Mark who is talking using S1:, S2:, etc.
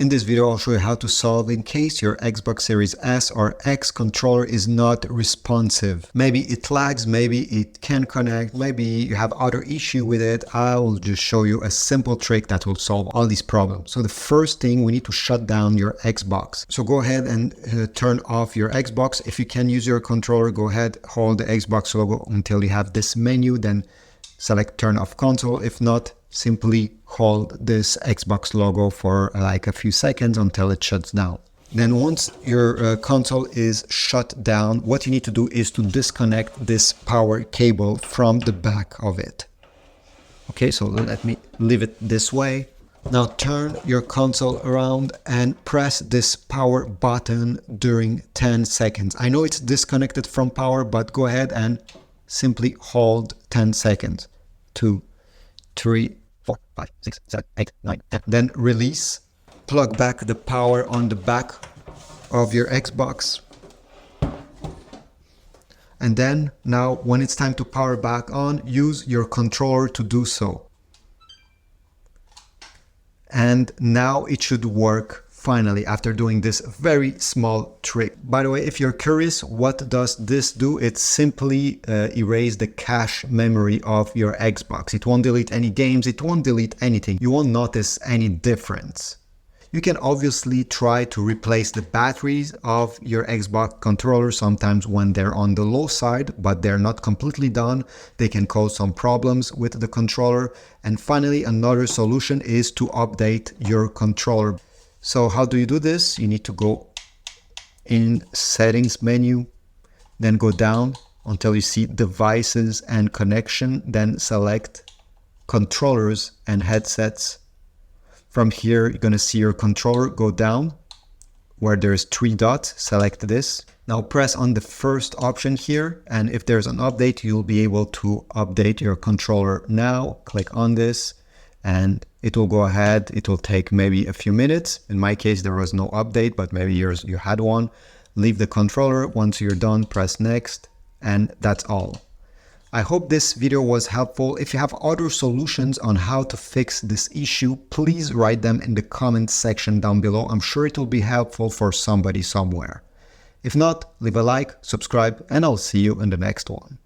S1: In this video, I'll show you how to solve in case your Xbox Series S or X controller is not responsive. Maybe it lags, maybe it can't connect, maybe you have other issue with it. I'll just show you a simple trick that will solve all these problems. So the first thing, we need to shut down your Xbox. So go ahead and turn off your Xbox. If you can use your controller, go ahead, hold the Xbox logo until you have this menu, then select turn off console. If not, simply hold this Xbox logo for like a few seconds until it shuts down. Then once your console is shut down, what you need to do is to disconnect this power cable from the back of it. Okay, so let me leave it this way. Now turn your console around and press this power button during 10 seconds. I know it's disconnected from power, but go ahead and simply hold 10 seconds. 2, 3, 4, 5, 6, 7, 8, 9, 10. Then release, plug back the power on the back of your Xbox. And then now when it's time to power back on, use your controller to do so. And now it should work finally after doing this very small trick. By the way, if you're curious, what does this do? It simply erase the cache memory of your Xbox. It won't delete any games, it won't delete anything. You won't notice any difference. You can obviously try to replace the batteries of your Xbox controller sometimes when they're on the low side, but they're not completely done. They can cause some problems with the controller. And finally, another solution is to update your controller. So how do you do this? You need to go in settings menu, then go down until you see devices and connection, then select controllers and headsets. From here, you're going to see your controller. Go down where there's 3 dots, select this. Now press on the first option here, and if there's an update, you'll be able to update your controller now. Click on this and it will go ahead. It will take maybe a few minutes. In my case, there was no update, but maybe yours, you had one. Leave the controller. Once you're done, press next, and that's all. I hope this video was helpful. If you have other solutions on how to fix this issue, please write them in the comments section down below. I'm sure it will be helpful for somebody somewhere. If not, leave a like, subscribe, and I'll see you in the next one.